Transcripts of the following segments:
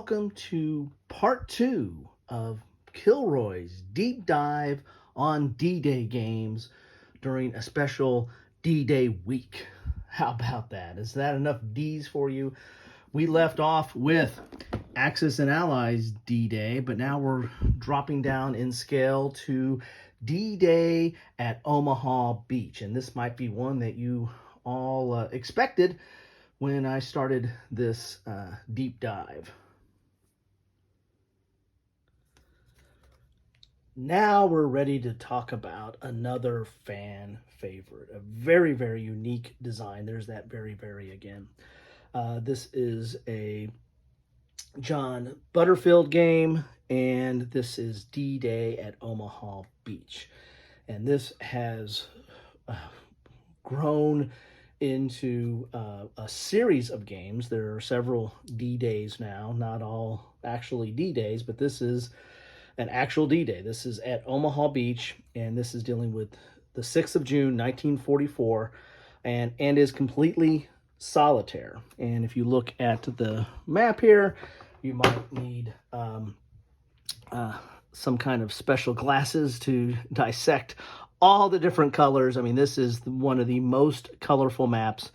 welcome to part 2 of Kilroy's deep dive on D-Day games during a special D-Day week. How about that? Is that enough D's for you? We left off with Axis and Allies D-Day, but now we're dropping down in scale to D-Day at Omaha Beach. And this might be one that you all expected when I started this deep dive. Now we're ready to talk about another fan favorite, a very, very unique design. There's that very, very again. This is a John Butterfield game, and this is D-Day at Omaha Beach. And this has grown into a series of games. There are several D-Days now, not all actually D-Days, but this is an actual D-Day. This is at Omaha Beach, and this is dealing with the 6th of June, 1944, and is completely solitaire. And if you look at the map here, you might need some kind of special glasses to dissect all the different colors. I mean, this is one of the most colorful maps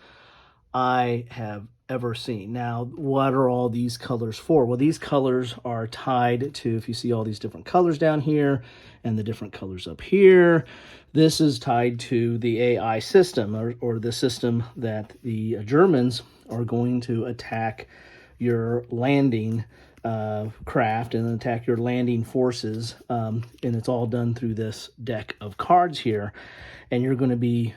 I have ever seen. Now, what are all these colors for? Well, these colors are tied to, if you see all these different colors down here and the different colors up here, this is tied to the AI system, or the system that the Germans are going to attack your landing craft and attack your landing forces, and it's all done through this deck of cards here, and you're going to be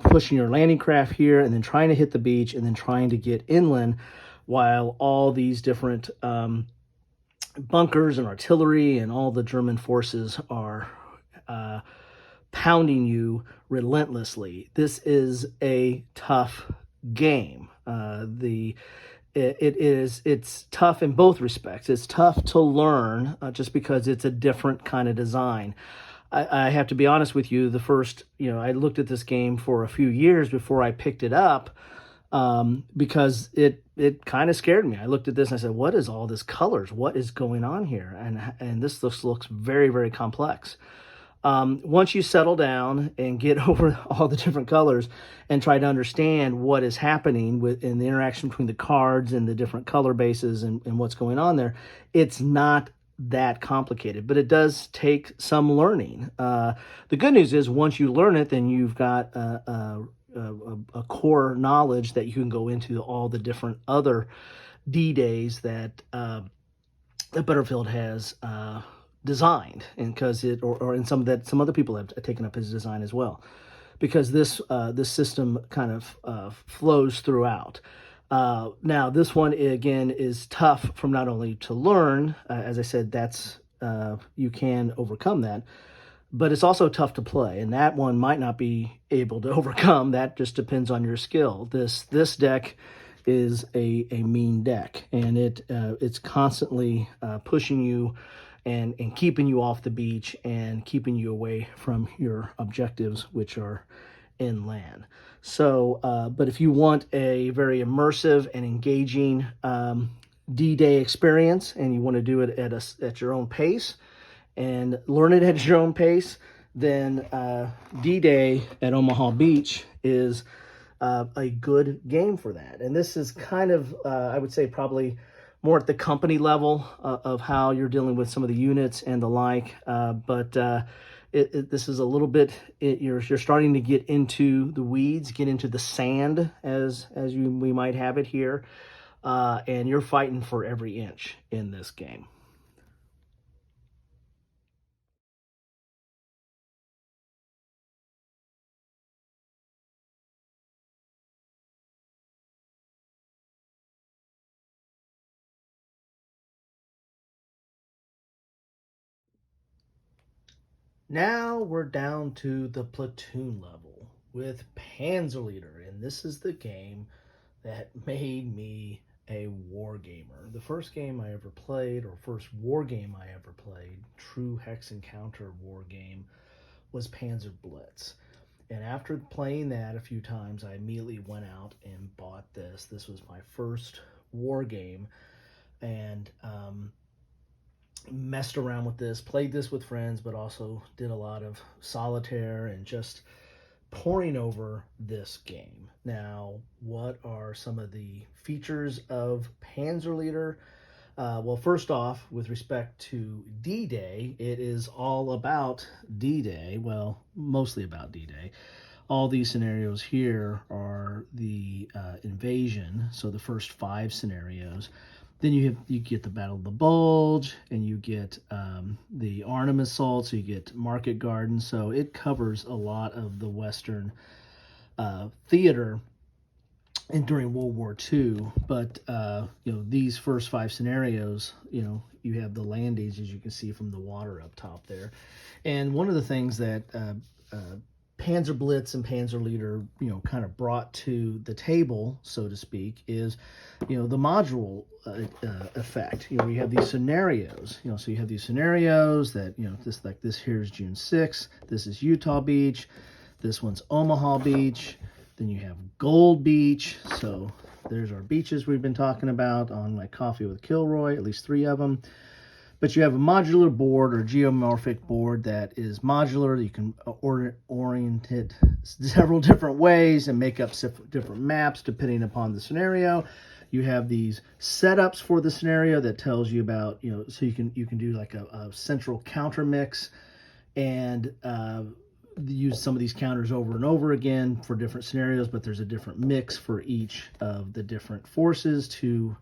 pushing your landing craft here and then trying to hit the beach and then trying to get inland while all these different bunkers and artillery and all the German forces are pounding you relentlessly. This is a tough game. It's tough in both respects. It's tough to learn just because it's a different kind of design. I have to be honest with you, I looked at this game for a few years before I picked it up because it kind of scared me. I looked at this and I said, what is all this colors? What is going on here? And this looks very, very complex. Once you settle down and get over all the different colors and try to understand what is happening in the interaction between the cards and the different color bases and what's going on there, it's not that complicated, but it does take some learning. The good news is once you learn it, then you've got a core knowledge that you can go into all the different other D-Days that Butterfield has designed, and because and some other people have taken up his design as well, because this system kind of flows throughout. Now this one again is tough from not only to learn, as I said, that's you can overcome that, but it's also tough to play, and that one might not be able to overcome. That just depends on your skill. This deck is a mean deck, and it's constantly pushing you and keeping you off the beach and keeping you away from your objectives, which are inland. So, but if you want a very immersive and engaging D-Day experience, and you want to do it at your own pace and learn it at your own pace, then D-Day at Omaha Beach is a good game for that. And this is kind of, I would say, probably more at the company level of how you're dealing with some of the units and the like. But this is a little bit, you're starting to get into the weeds, get into the sand, as we might have it here, and you're fighting for every inch in this game. Now we're down to the platoon level with Panzer Leader, and this is the game that made me a war gamer. The first game I ever played, or first war game I ever played, true hex encounter war game, was Panzer Blitz. And after playing that a few times, I immediately went out and bought this. This was my first war game, and messed around with this, played this with friends, but also did a lot of solitaire and just poring over this game. Now, what are some of the features of Panzer Leader? Well, first off, with respect to D-Day, it is all about D-Day. Well, mostly about D-Day. All these scenarios here are the invasion, so the first 5 scenarios. Then you get the Battle of the Bulge, and you get the Arnhem Assault, so you get Market Garden. So it covers a lot of the Western theater and during World War II. But these first 5 scenarios, you have the landings, as you can see from the water up top there. And one of the things that Panzer Blitz and Panzer Leader, kind of brought to the table, so to speak, is, the module effect. You have these scenarios. So you have these scenarios that, this here is June 6th. This is Utah Beach. This one's Omaha Beach. Then you have Gold Beach. So there's our beaches we've been talking about on my Coffee with Kilroy, at least 3 of them. But you have a modular board or geomorphic board that is modular. You can orient it several different ways and make up different maps depending upon the scenario. You have these setups for the scenario that tells you about, so you can do like a central counter mix and use some of these counters over and over again for different scenarios, but there's a different mix for each of the different forces to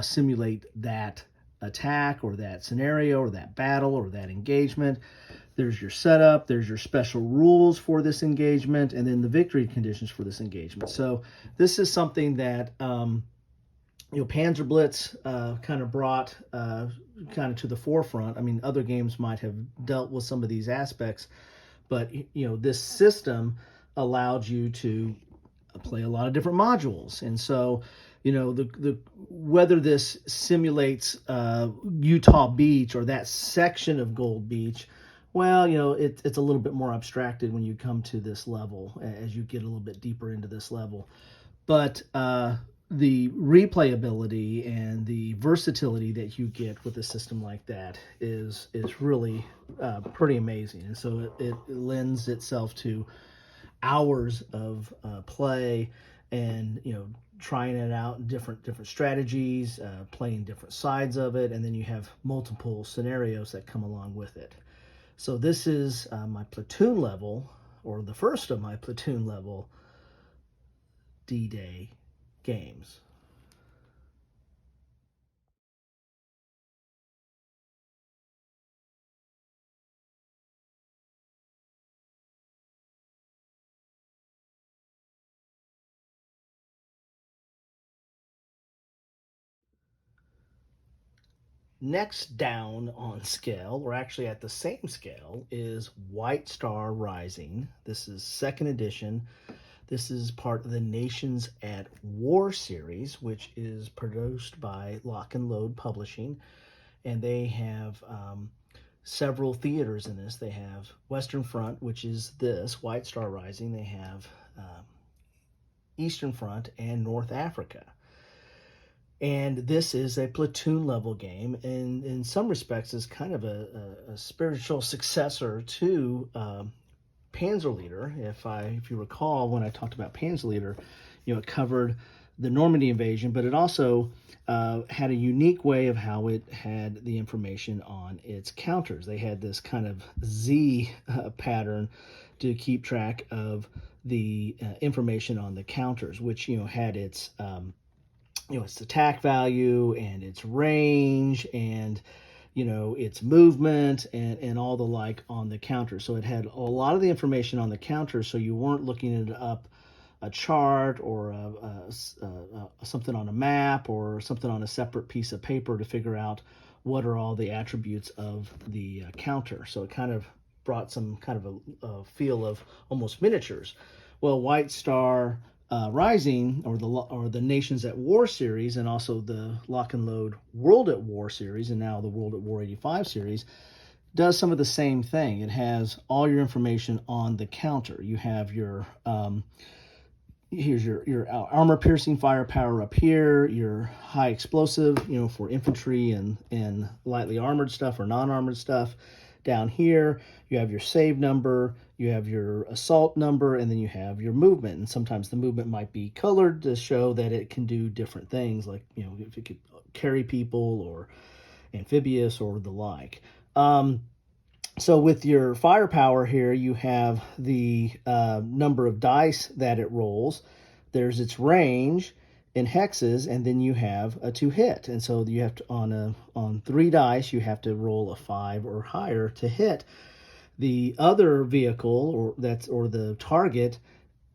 simulate that attack or that scenario or that battle or that engagement. There's your setup, there's your special rules for this engagement, and then the victory conditions for this engagement. So this is something that Panzer Blitz kind of brought kind of to the forefront. I mean, other games might have dealt with some of these aspects, but this system allowed you to play a lot of different modules. And so the whether this simulates Utah Beach or that section of Gold Beach, well, it's a little bit more abstracted when you come to this level, as you get a little bit deeper into this level. But the replayability and the versatility that you get with a system like that is really pretty amazing. And so it lends itself to hours of play and trying it out, different strategies, playing different sides of it, and then you have multiple scenarios that come along with it. So this is my platoon level, or the first of my platoon level D-Day games. Next down on scale, or actually at the same scale, is White Star Rising. This is 2nd edition. This is part of the Nations at War series, which is produced by Lock and Load Publishing. And they have several theaters in this. They have Western Front, which is this, White Star Rising. They have Eastern Front and North Africa. And this is a platoon level game, and in some respects is kind of a spiritual successor to Panzer Leader. If you recall, when I talked about Panzer Leader, it covered the Normandy invasion, but it also had a unique way of how it had the information on its counters. They had this kind of Z pattern to keep track of the information on the counters, which had its its attack value and its range and its movement and all the like on the counter. So it had a lot of the information on the counter, so you weren't looking it up a chart or something on a map or something on a separate piece of paper to figure out what are all the attributes of the counter. So it kind of brought some kind of a feel of almost miniatures. Well, White Star Rising, or the Nations at War series, and also the Lock and Load World at War series, and now the World at War 85 series, does some of the same thing. It has all your information on the counter. You have your here's your armor piercing firepower up here, your high explosive, for infantry and lightly armored stuff or non-armored stuff. Down here, you have your save number, you have your assault number, and then you have your movement. And sometimes the movement might be colored to show that it can do different things, like, if it could carry people or amphibious or the like. So with your firepower here, you have the number of dice that it rolls. There's its range in hexes, and then you have a to hit. And so you have to on 3 dice, you have to roll a 5 or higher to hit. The other vehicle or the target,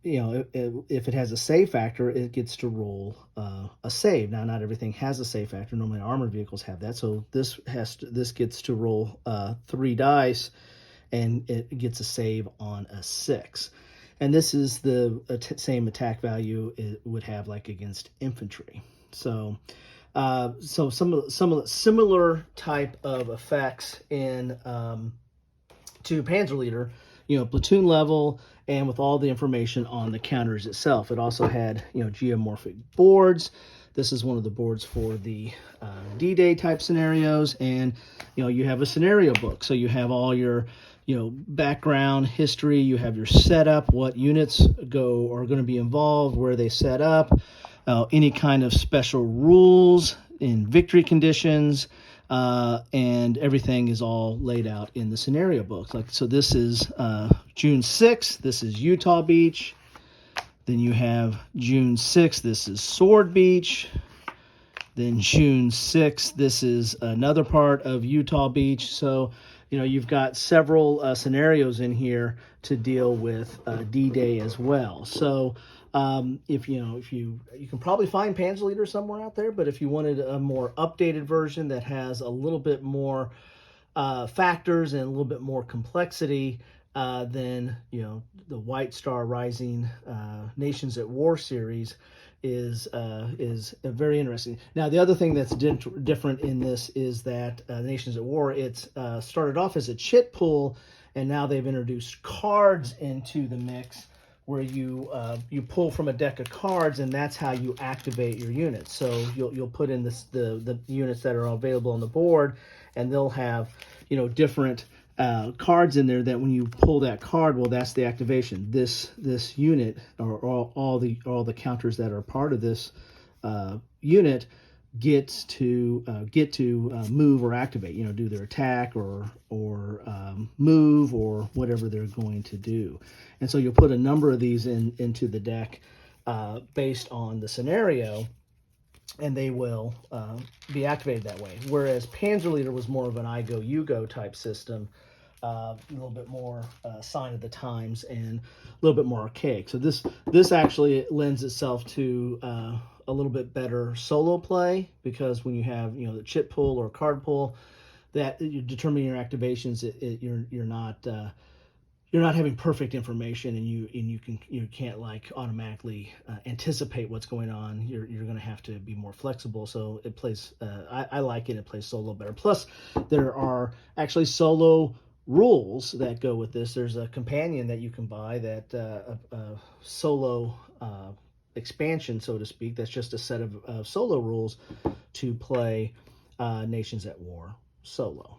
if it has a save factor, it gets to roll a save. Now, not everything has a save factor. Normally, armored vehicles have that. So this gets to roll 3 dice, and it gets a save on a 6. And this is the same attack value it would have like against infantry. So, some of the similar type of effects in to Panzer Leader, platoon level, and with all the information on the counters itself. It also had, geomorphic boards. This is one of the boards for the D-Day type scenarios, and you have a scenario book. So you have all your background history. You have your setup, what units are going to be involved, where they set up, any kind of special rules in victory conditions. And everything is all laid out in the scenario books. So this is June 6th. This is Utah Beach. Then you have June 6th. This is Sword Beach. Then June 6th. This is another part of Utah Beach. So, you've got several scenarios in here to deal with D-Day as well. So, if you can probably find Panzer Leader somewhere out there, but if you wanted a more updated version that has a little bit more factors and a little bit more complexity, then the White Star Rising Nations at War series is very interesting. Now, the other thing that's different in this is that Nations at War, it's started off as a chit pool, and now they've introduced cards into the mix, where you pull from a deck of cards, and that's how you activate your units. So you'll put in the units that are available on the board, and they'll have different cards in there that when you pull that card, well, that's the activation. This unit, or all the counters that are part of this unit, gets to move or activate, do their attack or move or whatever they're going to do. And so you'll put a number of these into the deck based on the scenario, and they will be activated that way. Whereas Panzer Leader was more of an I go, you go type system, a little bit more sign of the times and a little bit more archaic. So this actually lends itself to a little bit better solo play, because when you have the chit pull or card pull, that you determine your activations, you're not having perfect information, and you can't like automatically anticipate what's going on. You're going to have to be more flexible. So it plays. I like it. It plays solo better. Plus, there are actually solo rules that go with this. There's a companion that you can buy that a solo expansion, so to speak. That's just a set of solo rules to play Nations at War solo.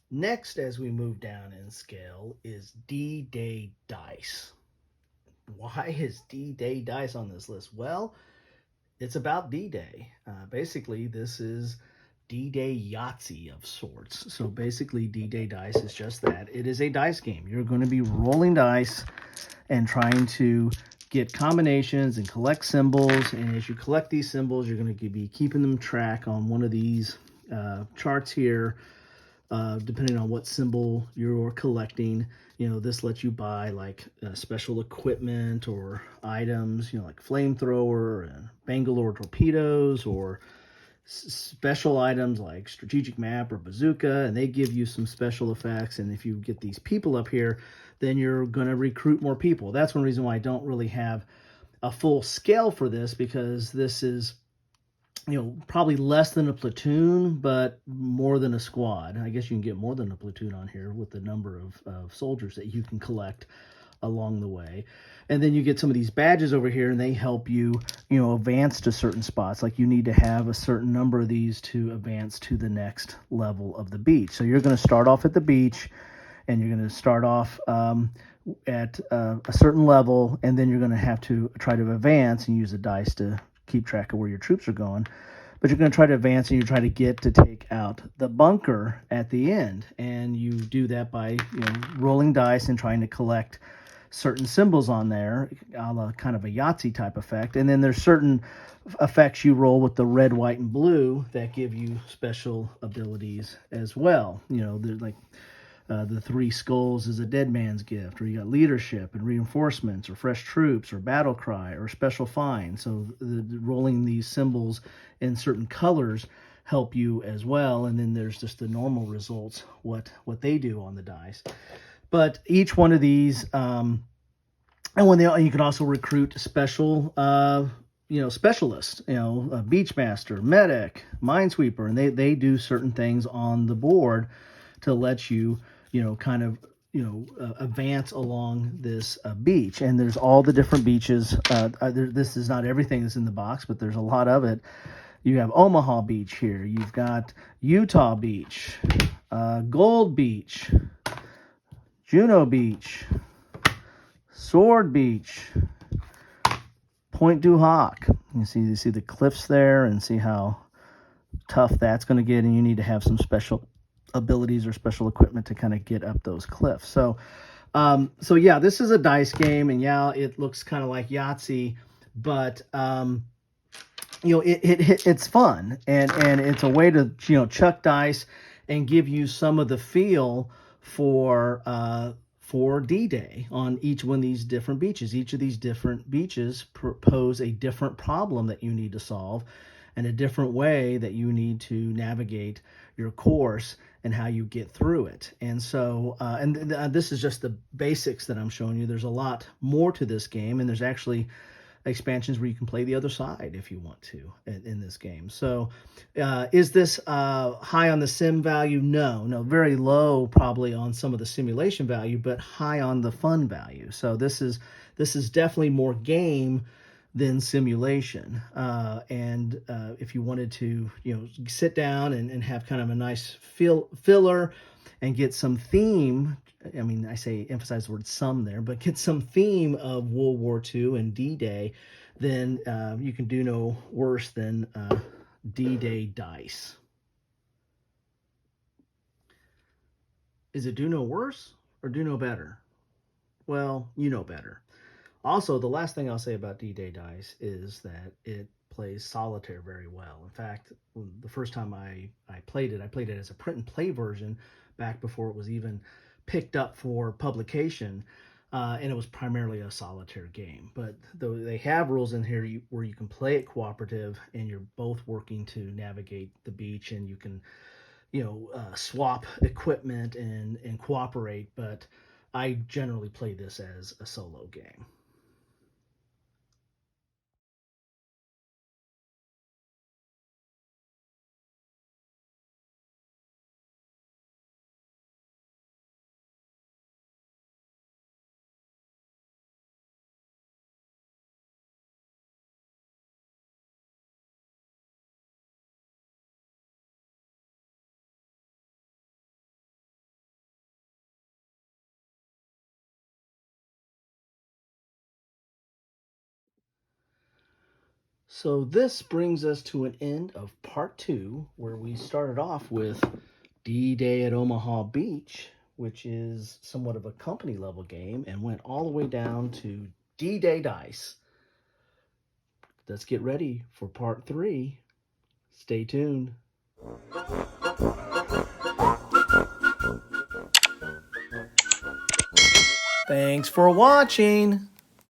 Next, as we move down in scale, is D-Day Dice. Why is D-Day Dice on this list? Well, it's about D-Day. Basically, this is D-Day Yahtzee of sorts. So basically, D-Day Dice is just that. It is a dice game. You're going to be rolling dice and trying to get combinations and collect symbols. And as you collect these symbols, you're going to be keeping them track on one of these charts here. Depending on what symbol you're collecting, this lets you buy like special equipment or items, like flamethrower and Bangalore torpedoes or special items like strategic map or bazooka, and they give you some special effects. And if you get these people up here, then you're going to recruit more people. That's one reason why I don't really have a full scale for this, because this is, probably less than a platoon, but more than a squad. I guess you can get more than a platoon on here with the number of soldiers that you can collect along the way. And then you get some of these badges over here, and they help you, advance to certain spots. Like you need to have a certain number of these to advance to the next level of the beach. So you're going to start off at the beach, and you're going to start off at a certain level, and then you're going to have to try to advance and use the dice to keep track of where your troops are going. But you're going to try to advance, and you try to get to take out the bunker at the end. And you do that by rolling dice and trying to collect certain symbols on there, a la kind of a Yahtzee type effect. And then there's certain effects you roll with the red, white, and blue that give you special abilities as well. There's like the 3 skulls is a dead man's gift, or you got leadership and reinforcements, or fresh troops, or battle cry, or special find. So rolling these symbols in certain colors help you as well. And then there's just the normal results, what they do on the dice. But each one of these, and you can also recruit special, specialists, a beachmaster, medic, minesweeper, and they do certain things on the board to let you, advance along this beach. And there's all the different beaches. This is not everything that's in the box, but there's a lot of it. You have Omaha Beach here. You've got Utah Beach, Gold Beach, Juno Beach, Sword Beach, Point du Hoc. You see the cliffs there, and see how tough that's going to get, and you need to have some special abilities or special equipment to kind of get up those cliffs. So yeah, this is a dice game, and yeah, it looks kind of like Yahtzee, but it's fun, and it's a way to chuck dice and give you some of the feel for D-Day on each one of these different beaches. Each of these different beaches pose a different problem that you need to solve, and a different way that you need to navigate your course and how you get through it. And so, this is just the basics that I'm showing you. There's a lot more to this game, and there's actually expansions where you can play the other side if you want to in this game. So is this high on the sim value? No, very low probably on some of the simulation value, but high on the fun value. So this is definitely more game than simulation. And if you wanted to sit down and have kind of a nice filler and get some theme, I mean, emphasize the word some there, but get some theme of World War II and D-Day, then you can do no worse than DDay Dice. Is it do no worse or do no better? Well, you know better. Also, the last thing I'll say about DDay Dice is that it plays solitaire very well. In fact, the first time I played it as a print and play version back before it was even picked up for publication, and it was primarily a solitaire game. But though they have rules in here where you can play it cooperative, and you're both working to navigate the beach, and you can swap equipment and cooperate. But I generally play this as a solo game. So this brings us to an end of part 2, where we started off with D-Day at Omaha Beach, which is somewhat of a company level game, and went all the way down to DDay Dice. Let's get ready for part 3. Stay tuned. Thanks for watching.